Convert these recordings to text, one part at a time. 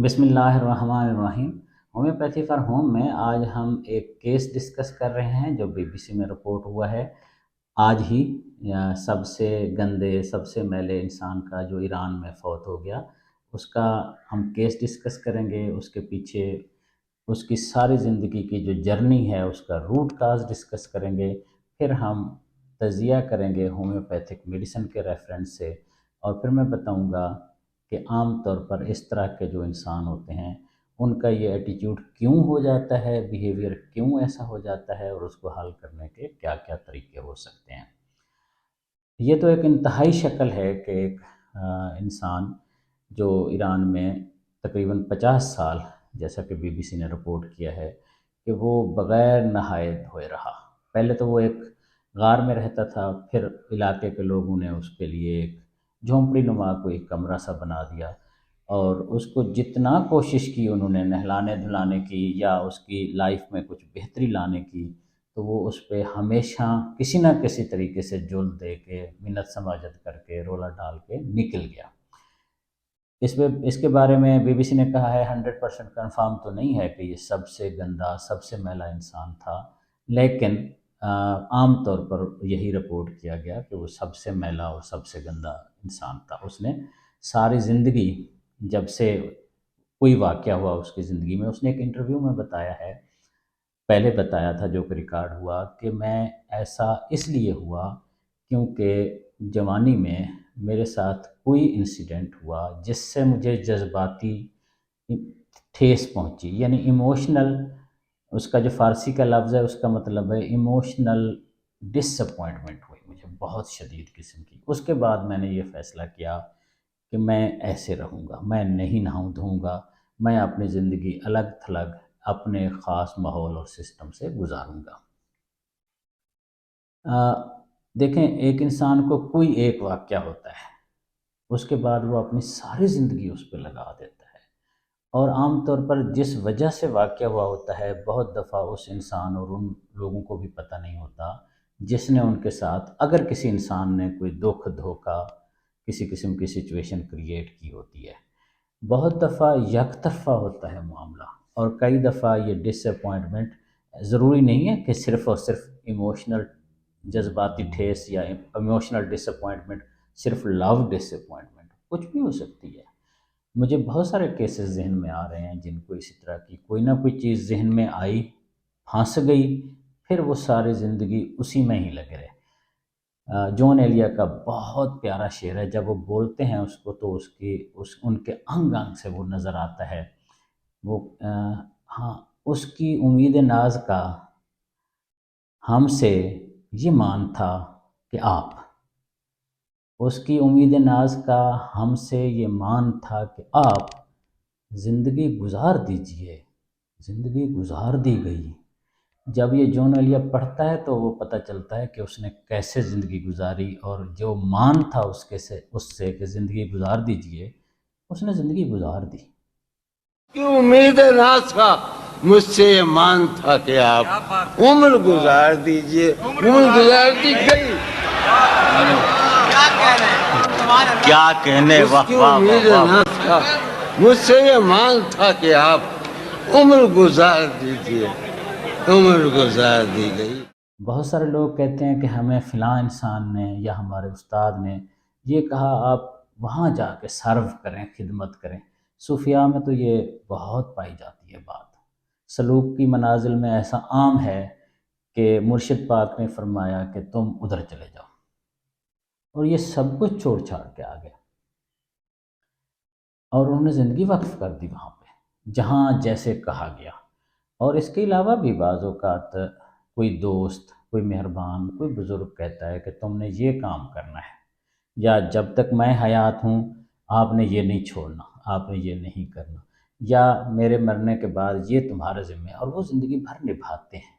بسم اللہ الرحمن الرحیم۔ ہومیوپیتھی فار ہوم میں آج ہم ایک کیس ڈسکس کر رہے ہیں جو BBC میں رپورٹ ہوا ہے آج ہی۔ سب سے گندے سب سے میلے انسان کا جو ایران میں فوت ہو گیا، اس کا ہم کیس ڈسکس کریں گے، اس کے پیچھے اس کی ساری زندگی کی جو جرنی ہے اس کا روٹ کاز ڈسکس کریں گے، پھر ہم تجزیہ کریں گے ہومیوپیتھک میڈیسن کے ریفرنس سے، اور پھر میں بتاؤں گا کہ عام طور پر اس طرح کے جو انسان ہوتے ہیں ان کا یہ ایٹیٹیوڈ کیوں ہو جاتا ہے، بیہیویئر کیوں ایسا ہو جاتا ہے، اور اس کو حل کرنے کے کیا کیا طریقے ہو سکتے ہیں۔ یہ تو ایک انتہائی شکل ہے کہ ایک انسان جو ایران میں تقریباً 50 سال، جیسا کہ BBC نے رپورٹ کیا ہے، کہ وہ بغیر نہائے دھوئے رہا۔ پہلے تو وہ ایک غار میں رہتا تھا، پھر علاقے کے لوگوں نے اس کے لیے ایک جھونپڑی نما کوئی کمرہ سا بنا دیا، اور اس کو جتنا کوشش کی انہوں نے نہلانے دھلانے کی یا اس کی لائف میں کچھ بہتری لانے کی، تو وہ اس پہ ہمیشہ کسی نہ کسی طریقے سے جل دے کے، منت سماجت کر کے، رولا ڈال کے نکل گیا۔ اس کے بارے میں BBC نے کہا ہے 100% کنفرم تو نہیں ہے کہ یہ سب سے گندا سب سے میلا انسان تھا، لیکن عام طور پر یہی رپورٹ کیا گیا کہ وہ سب سے میلا اور سب سے گندا انسان تھا۔ اس نے ساری زندگی، جب سے کوئی واقعہ ہوا اس کی زندگی میں، اس نے ایک انٹرویو میں بتایا ہے، پہلے بتایا تھا جو کہ ریکارڈ ہوا، کہ میں ایسا اس لیے ہوا کیونکہ جوانی میں میرے ساتھ کوئی انسیڈنٹ ہوا جس سے مجھے جذباتی ٹھیس پہنچی، یعنی ایموشنل، اس کا جو فارسی کا لفظ ہے اس کا مطلب ہے ایموشنل ڈس اپوائنٹمنٹ ہوئی مجھے بہت شدید قسم کی۔ اس کے بعد میں نے یہ فیصلہ کیا کہ میں ایسے رہوں گا، میں نہیں نہاؤں دھوؤں گا، میں اپنی زندگی الگ تھلگ اپنے خاص ماحول اور سسٹم سے گزاروں گا۔ دیکھیں، ایک انسان کو کوئی ایک واقعہ ہوتا ہے، اس کے بعد وہ اپنی ساری زندگی اس پہ لگا دیتا ہے، اور عام طور پر جس وجہ سے واقعہ ہوا ہوتا ہے بہت دفعہ اس انسان اور ان لوگوں کو بھی پتہ نہیں ہوتا جس نے ان کے ساتھ، اگر کسی انسان نے کوئی دکھ دھوکہ کسی قسم کی سچویشن کریٹ کی ہوتی ہے۔ بہت دفعہ یک طرفہ ہوتا ہے معاملہ، اور کئی دفعہ یہ ڈس اپوائنٹمنٹ ضروری نہیں ہے کہ صرف اور صرف ایموشنل جذباتی ٹھیس یا ایموشنل ڈس اپوائنٹمنٹ صرف لو ڈس اپوائنٹمنٹ کچھ بھی ہو سکتی ہے۔ مجھے بہت سارے کیسز ذہن میں آ رہے ہیں جن کو اسی طرح کی کوئی نہ کوئی چیز ذہن میں آئی، پھنس گئی، پھر وہ ساری زندگی اسی میں ہی لگے رہے۔ جون ایلیا کا بہت پیارا شعر ہے، جب وہ بولتے ہیں اس کو تو ان کے انگ انگ سے وہ نظر آتا ہے۔ وہ ہاں، اس کی امید ناز کا ہم سے یہ مان تھا کہ آپ، اس کی امید ناز کا ہم سے یہ مان تھا کہ آپ زندگی گزار دیجئے، زندگی گزار دی گئی۔ جب یہ جون ایلیا پڑھتا ہے تو وہ پتہ چلتا ہے کہ اس نے کیسے زندگی گزاری، اور جو مان تھا اس سے کہ زندگی گزار دیجئے، اس نے زندگی گزار دی۔ کیوں امید ناز کا مجھ سے یہ مان تھا کہ آپ عمر گزار دیجئے، عمر گزار دی گئی۔ کیا کہنے، اس کی امید ناز کا مجھ سے یہ مان تھا کہ آپ عمر گزار دیجئے، عمر گزار دی گئی۔ بہت سارے لوگ کہتے ہیں کہ ہمیں فلاں انسان نے یا ہمارے استاد نے یہ کہا آپ وہاں جا کے سرو کریں، خدمت کریں۔ صوفیاء میں تو یہ بہت پائی جاتی ہے بات، سلوک کی منازل میں ایسا عام ہے کہ مرشد پاک نے فرمایا کہ تم ادھر چلے جاؤ، اور یہ سب کچھ چھوڑ چھاڑ کے آ گئے، اور انہوں نے زندگی وقف کر دی وہاں پہ جہاں جیسے کہا گیا۔ اور اس کے علاوہ بھی بعض اوقات کوئی دوست، کوئی مہربان، کوئی بزرگ کہتا ہے کہ تم نے یہ کام کرنا ہے، یا جب تک میں حیات ہوں آپ نے یہ نہیں چھوڑنا، آپ نے یہ نہیں کرنا، یا میرے مرنے کے بعد یہ تمہارے ذمہ ہے، اور وہ زندگی بھر نبھاتے ہیں۔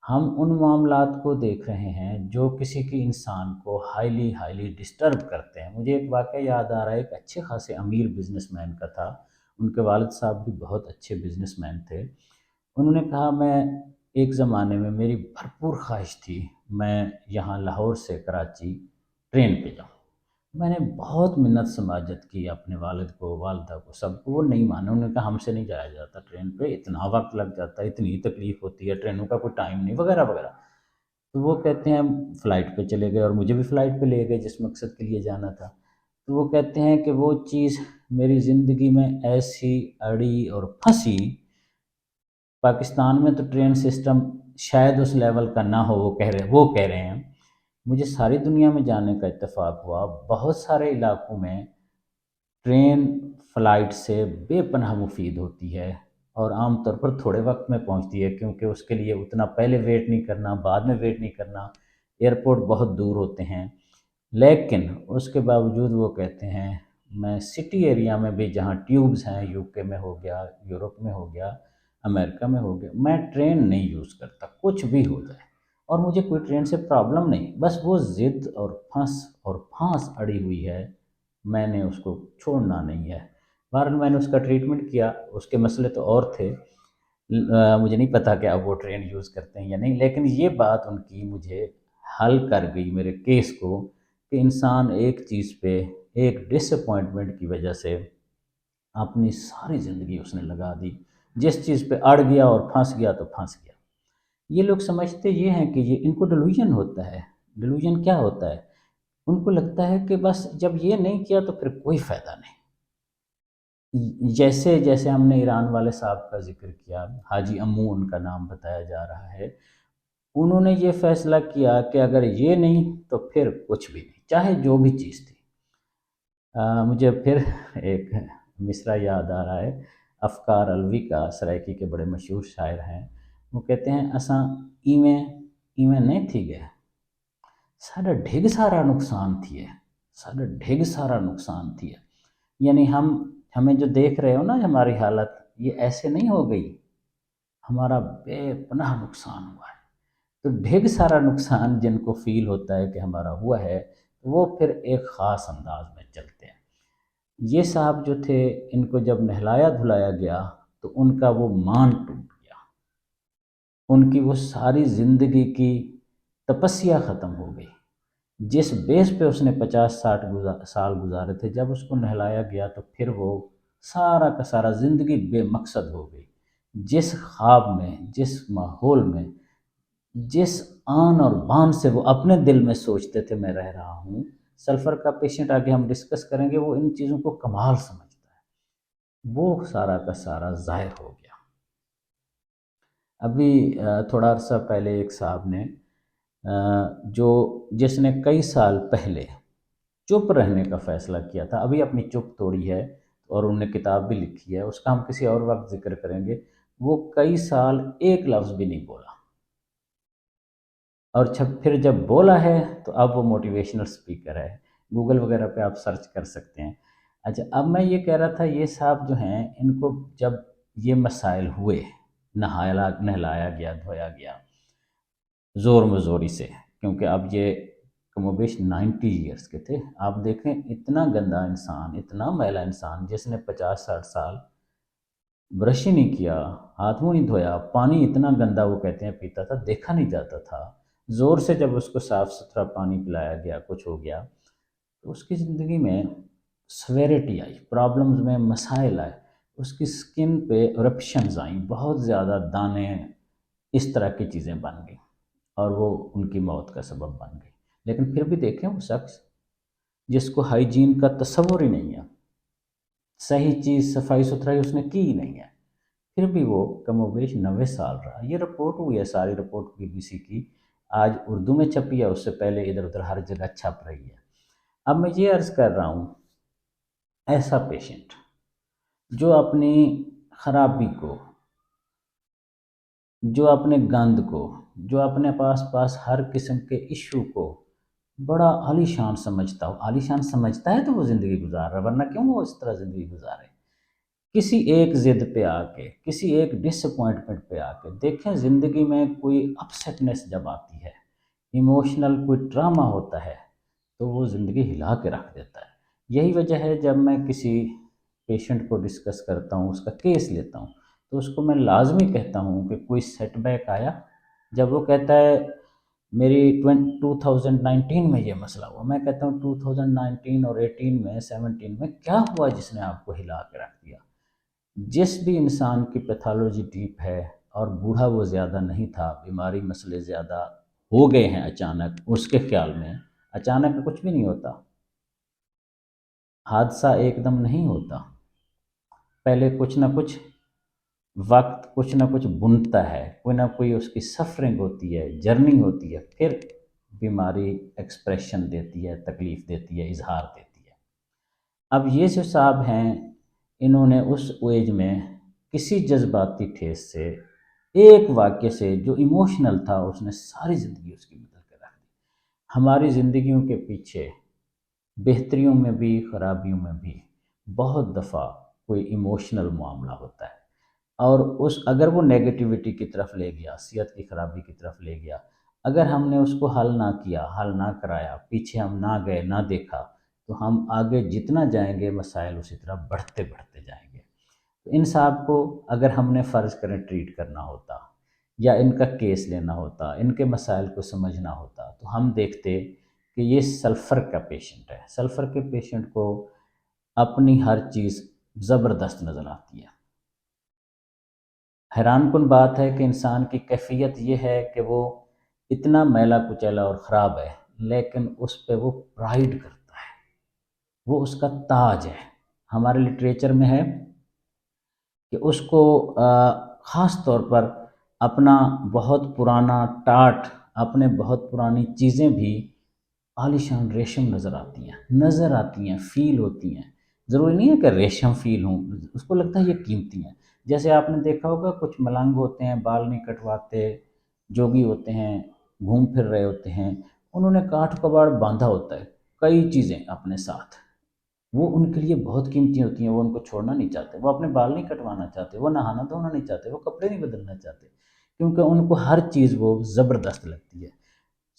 ہم ان معاملات کو دیکھ رہے ہیں جو کسی کی انسان کو ہائیلی ڈسٹرب کرتے ہیں۔ مجھے ایک واقعہ یاد آ رہا ہے، ایک اچھے خاصے امیر بزنس مین کا تھا، ان کے والد صاحب بھی بہت اچھے بزنس مین تھے۔ انہوں نے کہا میں ایک زمانے میں میری بھرپور خواہش تھی میں یہاں لاہور سے کراچی ٹرین پہ جاؤں، میں نے بہت منت سماجت کی اپنے والد کو، والدہ کو، سب کو، وہ نہیں مانے، انہوں نے کہا ہم سے نہیں جایا جاتا ٹرین پہ، اتنا وقت لگ جاتا ہے، اتنی تکلیف ہوتی ہے، ٹرینوں کا کوئی ٹائم نہیں، وغیرہ وغیرہ۔ تو وہ کہتے ہیں فلائٹ پہ چلے گئے، اور مجھے بھی فلائٹ پہ لے گئے جس مقصد کے لیے جانا تھا۔ تو وہ کہتے ہیں کہ وہ چیز میری زندگی میں ایسی اڑی اور پھنسی، پاکستان میں تو ٹرین سسٹم شاید اس لیول کا نہ ہو، وہ کہہ رہے ہیں، مجھے ساری دنیا میں جانے کا اتفاق ہوا، بہت سارے علاقوں میں ٹرین فلائٹ سے بے پناہ مفید ہوتی ہے، اور عام طور پر تھوڑے وقت میں پہنچتی ہے، کیونکہ اس کے لیے اتنا پہلے ویٹ نہیں کرنا، بعد میں ویٹ نہیں کرنا، ایئرپورٹ بہت دور ہوتے ہیں۔ لیکن اس کے باوجود وہ کہتے ہیں میں سٹی ایریا میں بھی جہاں ٹیوبز ہیں، یو کے میں ہو گیا، یورپ میں ہو گیا، امریکہ میں ہو گیا، میں ٹرین نہیں یوز کرتا، کچھ بھی ہو جائے، اور مجھے کوئی ٹرین سے پرابلم نہیں، بس وہ ضد اور پھانس اڑی ہوئی ہے، میں نے اس کو چھوڑنا نہیں ہے۔ بہرحال میں نے اس کا ٹریٹمنٹ کیا، اس کے مسئلے تو اور تھے، مجھے نہیں پتا کہ اب وہ ٹرین یوز کرتے ہیں یا نہیں، لیکن یہ بات ان کی مجھے حل کر گئی میرے کیس کو، کہ انسان ایک چیز پہ ایک ڈس اپوائنٹمنٹ کی وجہ سے اپنی ساری زندگی اس نے لگا دی، جس چیز پہ اڑ گیا اور پھنس گیا تو پھنس گیا۔ یہ لوگ سمجھتے یہ ہیں کہ یہ ان کو ڈیلوژن ہوتا ہے۔ ڈیلوژن کیا ہوتا ہے؟ ان کو لگتا ہے کہ بس جب یہ نہیں کیا تو پھر کوئی فائدہ نہیں۔ جیسے جیسے ہم نے ایران والے صاحب کا ذکر کیا، حاجی امو ان کا نام بتایا جا رہا ہے، انہوں نے یہ فیصلہ کیا کہ اگر یہ نہیں تو پھر کچھ بھی نہیں، چاہے جو بھی چیز تھی۔ مجھے پھر ایک مصرع یاد آ رہا ہے، افکار الوی کا، سرائکی کے بڑے مشہور شاعر ہیں، وہ کہتے ہیں اساں ایویں ایویں نہیں تھی گئے، ساڈا ڈھگ سارا نقصان تھی ہے، ساڈا ڈھگ سارا نقصان تھی ہے، یعنی ہمیں جو دیکھ رہے ہو نا ہماری حالت، یہ ایسے نہیں ہو گئی، ہمارا بے پناہ نقصان ہوا ہے۔ تو ڈھگ سارا نقصان جن کو فیل ہوتا ہے کہ ہمارا ہوا ہے، وہ پھر ایک خاص انداز میں چلتے ہیں۔ یہ صاحب جو تھے، ان کو جب نہلایا دھلایا گیا تو ان کا وہ مان ٹوٹ گیا، ان کی وہ ساری زندگی کی تپسیا ختم ہو گئی، جس بیس پہ اس نے 50-60 سال گزارے تھے، جب اس کو نہلایا گیا تو پھر وہ سارا کا سارا زندگی بے مقصد ہو گئی۔ جس خواب میں، جس ماحول میں، جس آن اور بان سے وہ اپنے دل میں سوچتے تھے میں رہ رہا ہوں، سلفر کا پیشنٹ آگے ہم ڈسکس کریں گے، وہ ان چیزوں کو کمال سمجھتا ہے، وہ سارا کا سارا ظاہر ہو گیا۔ ابھی تھوڑا عرصہ پہلے ایک صاحب نے جس نے کئی سال پہلے چپ رہنے کا فیصلہ کیا تھا، ابھی اپنی چپ توڑی ہے، اور انہوں نے کتاب بھی لکھی ہے، اس کا ہم کسی اور وقت ذکر کریں گے، وہ کئی سال ایک لفظ بھی نہیں بولا، اور پھر جب بولا ہے تو اب وہ موٹیویشنل سپیکر ہے، گوگل وغیرہ پہ آپ سرچ کر سکتے ہیں۔ اچھا، اب میں یہ کہہ رہا تھا، یہ صاحب جو ہیں، ان کو جب یہ مسائل ہوئے، نہلایا گیا، دھویا گیا زور مزوری سے، کیونکہ اب یہ کم و بیش 90 ایئرس کے تھے، آپ دیکھیں اتنا گندا انسان، اتنا میلا انسان، جس نے 50-60 سال برش ہی نہیں کیا، ہاتھ منہ نہیں دھویا، پانی اتنا گندا وہ کہتے ہیں پیتا تھا، دیکھا نہیں جاتا تھا، زور سے جب اس کو صاف ستھرا پانی پلایا گیا، کچھ ہو گیا، تو اس کی زندگی میں سویرٹی آئی، پرابلمز میں مسائل آئے، اس کی سکن پہ رپشنز آئیں، بہت زیادہ دانے، اس طرح کی چیزیں بن گئیں، اور وہ ان کی موت کا سبب بن گئی۔ لیکن پھر بھی دیکھیں، وہ شخص جس کو ہائیجین کا تصور ہی نہیں ہے، صحیح چیز صفائی ستھرائی اس نے کی ہی نہیں ہے، پھر بھی وہ کم و بیش 90 سال رہا۔ یہ رپورٹ ہوئی ہے، ساری رپورٹ BBC کی، آج اردو میں چھپی ہے، اس سے پہلے ادھر ادھر ہر جگہ چھپ رہی ہے۔ اب میں یہ عرض کر رہا ہوں، ایسا پیشنٹ جو اپنی خرابی کو، جو اپنے گند کو، جو اپنے پاس ہر قسم کے ایشو کو بڑا عالی شان سمجھتا ہو، عالی شان سمجھتا ہے تو وہ زندگی گزار رہا ہے، ورنہ کیوں وہ اس طرح زندگی گزارے؟ کسی ایک ضد پہ آ کے، کسی ایک ڈس اپوائنٹمنٹ پہ آ کے دیکھیں، زندگی میں کوئی اپسیٹنس جب آتی ہے، ایموشنل کوئی ڈرامہ ہوتا ہے، تو وہ زندگی ہلا کے رکھ دیتا ہے۔ یہی وجہ ہے جب میں کسی پیشنٹ کو ڈسکس کرتا ہوں، اس کا کیس لیتا ہوں، تو اس کو میں لازمی کہتا ہوں کہ کوئی سیٹ بیک آیا، جب وہ کہتا ہے میری 2019 میں یہ مسئلہ ہوا. میں کہتا ہوں 2019 اور 18 میں 17 میں کیا ہوا جس نے آپ کو ہلا کے رکھ دیا؟ جس بھی انسان کی پیتھالوجی ڈیپ ہے اور بوڑھا وہ زیادہ نہیں تھا، بیماری مسئلے زیادہ ہو گئے ہیں اچانک، اس کے خیال میں اچانک کچھ بھی نہیں ہوتا، حادثہ ایک دم نہیں ہوتا، پہلے کچھ نہ کچھ وقت کچھ نہ کچھ بنتا ہے، کوئی نہ کوئی اس کی سفرنگ ہوتی ہے، جرنی ہوتی ہے، پھر بیماری ایکسپریشن دیتی ہے، تکلیف دیتی ہے، اظہار دیتی ہے. اب یہ جو صاحب ہیں، انہوں نے اس ایج میں کسی جذباتی ٹھیس سے، ایک واقعے سے جو ایموشنل تھا، اس نے ساری زندگی اس کی بدل کے رکھ دی. ہماری زندگیوں کے پیچھے بہتریوں میں بھی خرابیوں میں بھی بہت دفعہ کوئی ایموشنل معاملہ ہوتا ہے، اور اگر وہ نیگیٹیوٹی کی طرف لے گیا، صحت کی خرابی کی طرف لے گیا، اگر ہم نے اس کو حل نہ کیا، حل نہ کرایا، پیچھے ہم نہ گئے، نہ دیکھا، تو ہم آگے جتنا جائیں گے مسائل اسی طرح بڑھتے بڑھتے جائیں گے. تو ان صاحب کو اگر ہم نے فرض کریں ٹریٹ کرنا ہوتا یا ان کا کیس لینا ہوتا، ان کے مسائل کو سمجھنا ہوتا، تو ہم دیکھتے کہ یہ سلفر کا پیشنٹ ہے. سلفر کے پیشنٹ کو اپنی ہر چیز زبردست نظر آتی ہے. حیران کن بات ہے کہ انسان کی کیفیت یہ ہے کہ وہ اتنا میلا کچیلا اور خراب ہے، لیکن اس پہ وہ پرائیڈ کرتا ہے، وہ اس کا تاج ہے. ہمارے لٹریچر میں ہے کہ اس کو خاص طور پر اپنا بہت پرانا ٹاٹ، اپنے بہت پرانی چیزیں بھی عالیشان ریشم نظر آتی ہیں، فیل ہوتی ہیں. ضروری نہیں ہے کہ ریشم فیل ہوں، اس کو لگتا ہے یہ قیمتی ہیں. جیسے آپ نے دیکھا ہوگا کچھ ملنگ ہوتے ہیں، بال نہیں کٹواتے، جوگی ہوتے ہیں، گھوم پھر رہے ہوتے ہیں، انہوں نے کاٹھ کباڑ باندھا ہوتا ہے، کئی چیزیں اپنے ساتھ، وہ ان کے لیے بہت قیمتی ہوتی ہیں، وہ ان کو چھوڑنا نہیں چاہتے، وہ اپنے بال نہیں کٹوانا چاہتے، وہ نہانا دھونا نہیں چاہتے، وہ کپڑے نہیں بدلنا چاہتے، کیونکہ ان کو ہر چیز وہ زبردست لگتی ہے.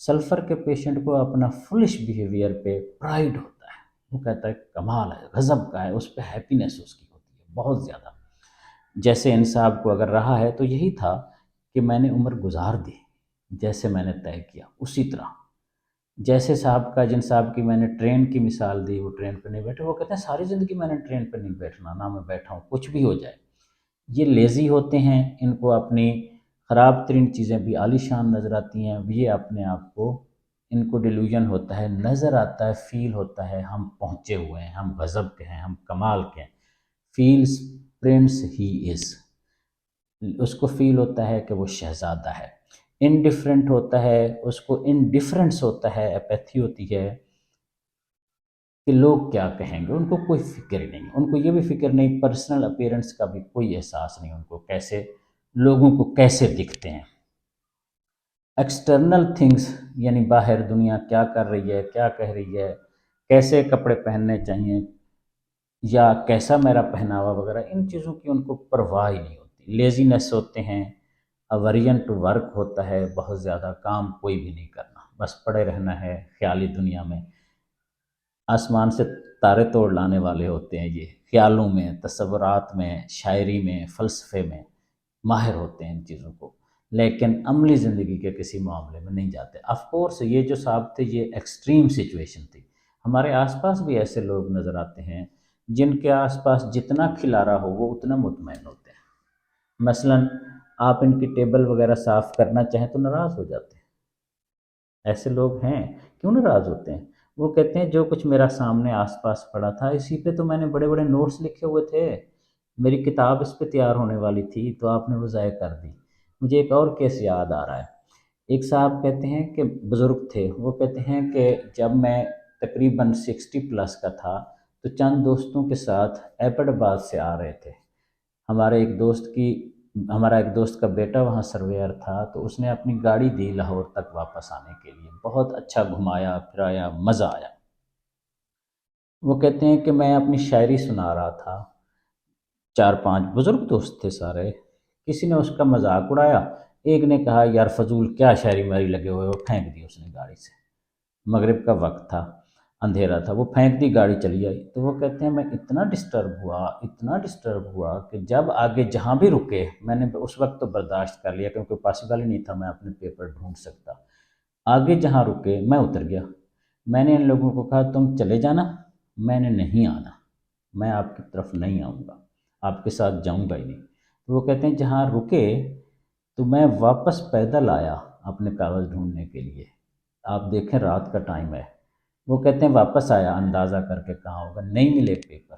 سلفر کے پیشنٹ کو اپنا فلش بیہیویئر پہ پرائیڈ ہوتا ہے، وہ کہتا ہے کمال ہے، غضب کا ہے، اس پہ ہیپینس اس کی ہوتی ہے بہت زیادہ. جیسے ان صاحب کو اگر رہا ہے تو یہی تھا کہ میں نے عمر گزار دی جیسے میں نے طے کیا اسی طرح. جیسے صاحب کا، جن صاحب کی میں نے ٹرین کی مثال دی، وہ ٹرین پہ نہیں بیٹھے، وہ کہتے ہیں ساری زندگی میں نے ٹرین پہ نہیں بیٹھنا، نہ میں بیٹھا ہوں، کچھ بھی ہو جائے. یہ لیزی ہوتے ہیں، ان کو اپنی خراب ترین چیزیں بھی عالیشان نظر آتی ہیں، یہ اپنے آپ کو، ان کو ڈیلوژن ہوتا ہے، نظر آتا ہے، فیل ہوتا ہے ہم پہنچے ہوئے ہیں، ہم غضب کے ہیں، ہم کمال کے ہیں. فیلز پرنس ہی از، اس کو فیل ہوتا ہے کہ وہ شہزادہ ہے. انڈیفرنٹ ہوتا ہے، اس کو انڈیفرنس ہوتا ہے، اپیتھی ہوتی ہے کہ لوگ کیا کہیں گے، ان کو کوئی فکر نہیں، ان کو یہ بھی فکر نہیں، پرسنل اپیرنس کا بھی کوئی احساس نہیں ان کو، کیسے لوگوں کو کیسے دکھتے ہیں. ایکسٹرنل تھنگس یعنی باہر دنیا کیا کر رہی ہے، کیا کہہ رہی ہے، کیسے کپڑے پہننے چاہیے یا کیسا میرا پہناوا وغیرہ، ان چیزوں کی ان کو پرواہ ہی نہیں ہوتی. لیزینس ہوتے ہیں، اوورین ٹو ورک ہوتا ہے، بہت زیادہ کام کوئی بھی نہیں کرنا، بس پڑے رہنا ہے خیالی دنیا میں. آسمان سے تارے توڑ لانے والے ہوتے ہیں یہ، خیالوں میں، تصورات میں، شاعری میں، فلسفے میں ماہر ہوتے ہیں ان چیزوں کو، لیکن عملی زندگی کے کسی معاملے میں نہیں جاتے. آف کورس یہ جو صاحب تھے یہ ایکسٹریم سچویشن تھی. ہمارے آس پاس بھی ایسے لوگ نظر آتے ہیں جن کے آس پاس جتنا کھلارا ہو وہ اتنا مطمئن ہوتے ہیں. مثلاً آپ ان کی ٹیبل وغیرہ صاف کرنا چاہیں تو ناراض ہو جاتے ہیں. ایسے لوگ ہیں. کیوں ناراض ہوتے ہیں؟ وہ کہتے ہیں جو کچھ میرا سامنے آس پاس پڑا تھا اسی پہ تو میں نے بڑے بڑے نوٹس لکھے ہوئے تھے، میری کتاب اس پہ تیار ہونے والی تھی، تو آپ نے وہ ضائع کر دی. مجھے ایک اور کیس یاد آ رہا ہے. ایک صاحب کہتے ہیں کہ بزرگ تھے، وہ کہتے ہیں کہ جب میں تقریباً 60+ کا تھا تو چند دوستوں کے ساتھ ایبٹ آباد سے آ رہے تھے. ہمارا ایک دوست کا بیٹا وہاں سرویئر تھا، تو اس نے اپنی گاڑی دی لاہور تک واپس آنے کے لیے، بہت اچھا گھمایا پھرایا، مزہ آیا. وہ کہتے ہیں کہ میں اپنی شاعری سنا رہا تھا، 4-5 بزرگ دوست تھے سارے، کسی نے اس کا مذاق اڑایا، ایک نے کہا یار فضول کیا شاعری ماری لگے ہوئے، وہ پھینک دی اس نے گاڑی سے. مغرب کا وقت تھا، اندھیرا تھا، وہ پھینک دی، گاڑی چلی آئی. تو وہ کہتے ہیں میں اتنا ڈسٹرب ہوا کہ جب آگے جہاں بھی رکے میں نے اس وقت تو برداشت کر لیا کیونکہ پاسبل ہی نہیں تھا میں اپنے پیپر ڈھونڈ سکتا. آگے جہاں رکے میں اتر گیا. میں نے ان لوگوں کو کہا تم چلے جانا، میں نے نہیں آنا، میں آپ کی طرف نہیں آؤں گا، آپ کے ساتھ جاؤں گا ہی نہیں. تو وہ کہتے ہیں جہاں رکے تو میں واپس پیدل آیا اپنے کاغذ ڈھونڈنے کے لیے. آپ دیکھیں رات کا ٹائم ہے. وہ کہتے ہیں واپس آیا اندازہ کر کے کہاں ہوگا، نہیں ملے پیپر.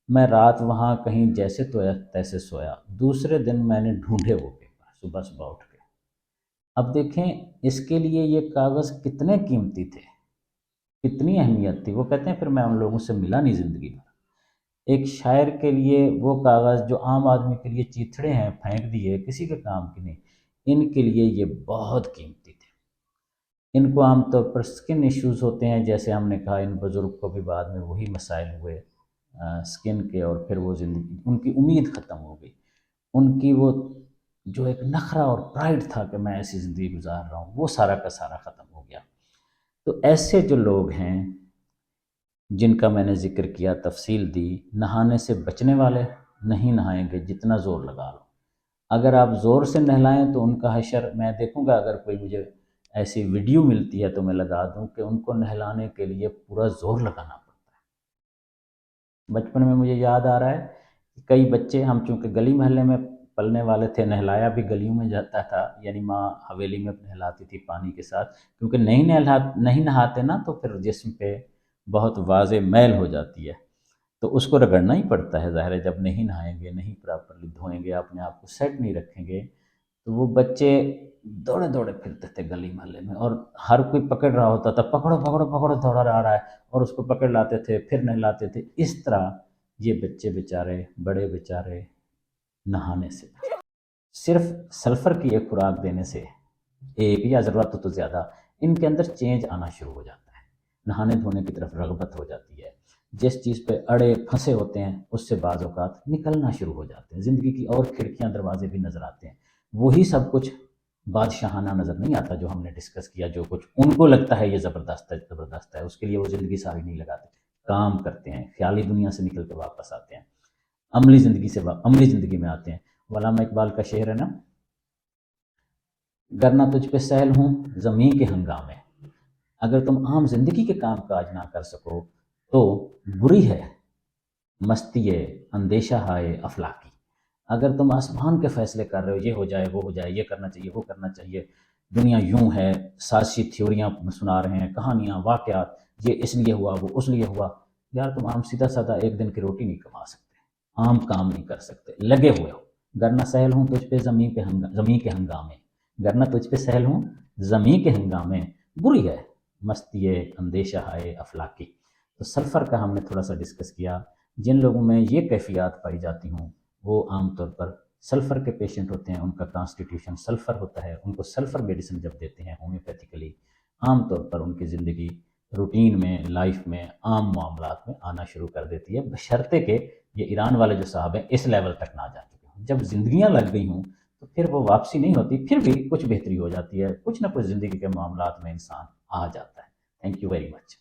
میں رات وہاں کہیں جیسے تو تیسے سویا. دوسرے دن میں نے ڈھونڈے وہ پیپر صبح صبح اٹھ کے. اب دیکھیں اس کے لیے یہ کاغذ کتنے قیمتی تھے، کتنی اہمیت تھی. وہ کہتے ہیں پھر میں ان لوگوں سے ملا نہیں زندگی میں. ایک شاعر کے لیے وہ کاغذ جو عام آدمی کے لیے چیتھڑے ہیں پھینک دیے کسی کے کام کی نہیں، ان کے لیے یہ بہت قیمتی تھے. ان کو عام طور پر سکن ایشوز ہوتے ہیں، جیسے ہم نے کہا ان بزرگ کو بھی بعد میں وہی مسائل ہوئے سکن کے، اور پھر وہ زندگی ان کی امید ختم ہو گئی. ان کی وہ جو ایک نخرہ اور پرائڈ تھا کہ میں ایسی زندگی گزار رہا ہوں، وہ سارا کا سارا ختم ہو گیا. تو ایسے جو لوگ ہیں جن کا میں نے ذکر کیا، تفصیل دی، نہانے سے بچنے والے نہیں نہائیں گے جتنا زور لگا لو. اگر آپ زور سے نہلائیں تو ان کا حشر میں دیکھوں گا. اگر کوئی مجھے ایسی ویڈیو ملتی ہے تو میں لگا دوں کہ ان کو نہلانے کے لیے پورا زور لگانا پڑتا ہے. بچپن میں مجھے یاد آ رہا ہے کہ کئی بچے، ہم چونکہ گلی محلے میں پلنے والے تھے، نہلایا بھی گلیوں میں جاتا تھا، یعنی ماں حویلی میں نہلاتی تھی پانی کے ساتھ، کیونکہ نہیں نہاتے نا تو پھر جسم پہ بہت واضح میل ہو جاتی ہے، تو اس کو رگڑنا ہی پڑتا ہے. ظاہر ہے جب نہیں نہائیں گے، نہیں پراپرلی دھوئیں گے، اپنے آپ کو سیٹ نہیں رکھیں گے، تو وہ بچے دوڑے دوڑے پھرتے تھے گلی محلے میں، اور ہر کوئی پکڑ رہا ہوتا تھا، پکڑو پکڑو پکڑو دوڑا رہا ہے، اور اس کو پکڑ لاتے تھے، پھر نہلاتے تھے. اس طرح یہ بچے بیچارے، بڑے بیچارے نہانے سے صرف سلفر کی ایک خوراک دینے سے، ایک یا ضرورت تو زیادہ، ان کے اندر چینج آنا شروع ہو جاتا ہے، نہانے دھونے کی طرف رغبت ہو جاتی ہے. جس چیز پہ اڑے پھنسے ہوتے ہیں اس سے بعض اوقات نکلنا شروع ہو جاتے ہیں، زندگی کی اور کھڑکیاں دروازے بھی نظر آتے ہیں. وہی سب کچھ بادشاہانہ نظر نہیں آتا جو ہم نے ڈسکس کیا. جو کچھ ان کو لگتا ہے یہ زبردست ہے زبردست ہے، اس کے لیے وہ زندگی ساری نہیں لگاتے، کام کرتے ہیں، خیالی دنیا سے نکل کے واپس آتے ہیں، عملی زندگی میں آتے ہیں. علامہ اقبال کا شعر ہے نا، گر نہ تجھ پہ سہل ہوں زمیں کے ہنگامے. اگر تم عام زندگی کے کام کاج نہ کر سکو تو بری ہے مستی اندیشہ ہائے افلاکی. اگر تم آسمان کے فیصلے کر رہے ہو، یہ ہو جائے وہ ہو جائے، یہ کرنا چاہیے وہ کرنا چاہیے، دنیا یوں ہے، سازشی تھیوریاں سنا رہے ہیں، کہانیاں، واقعات، یہ اس لیے ہوا وہ اس لیے ہوا. یار تم عام سیدھا سادہ ایک دن کی روٹی نہیں کما سکتے، عام کام نہیں کر سکتے، لگے ہوئے ہو. گرنا سہل ہوں تجھ پہ زمین کے ہنگامے، گرنا تجھ پہ سہل ہوں زمین کے ہنگامے، بری ہے مستی اندیشہ ہائے افلاکی. تو سلفر کا ہم نے تھوڑا سا ڈسکس کیا. جن لوگوں میں یہ کیفیات پائی جاتی ہوں وہ عام طور پر سلفر کے پیشنٹ ہوتے ہیں، ان کا کانسٹیٹیوشن سلفر ہوتا ہے. ان کو سلفر میڈیسن جب دیتے ہیں ہومیوپیتھیکلی، عام طور پر ان کی زندگی روٹین میں، لائف میں، عام معاملات میں آنا شروع کر دیتی ہے، بشرطے کہ یہ ایران والے جو صاحب ہیں اس لیول تک نہ جا چکے ہوں. جب زندگیاں لگ گئی ہوں تو پھر وہ واپسی نہیں ہوتی، پھر بھی کچھ بہتری ہو جاتی ہے، کچھ نہ کچھ زندگی کے معاملات میں انسان آ جاتا ہے. Thank you very much.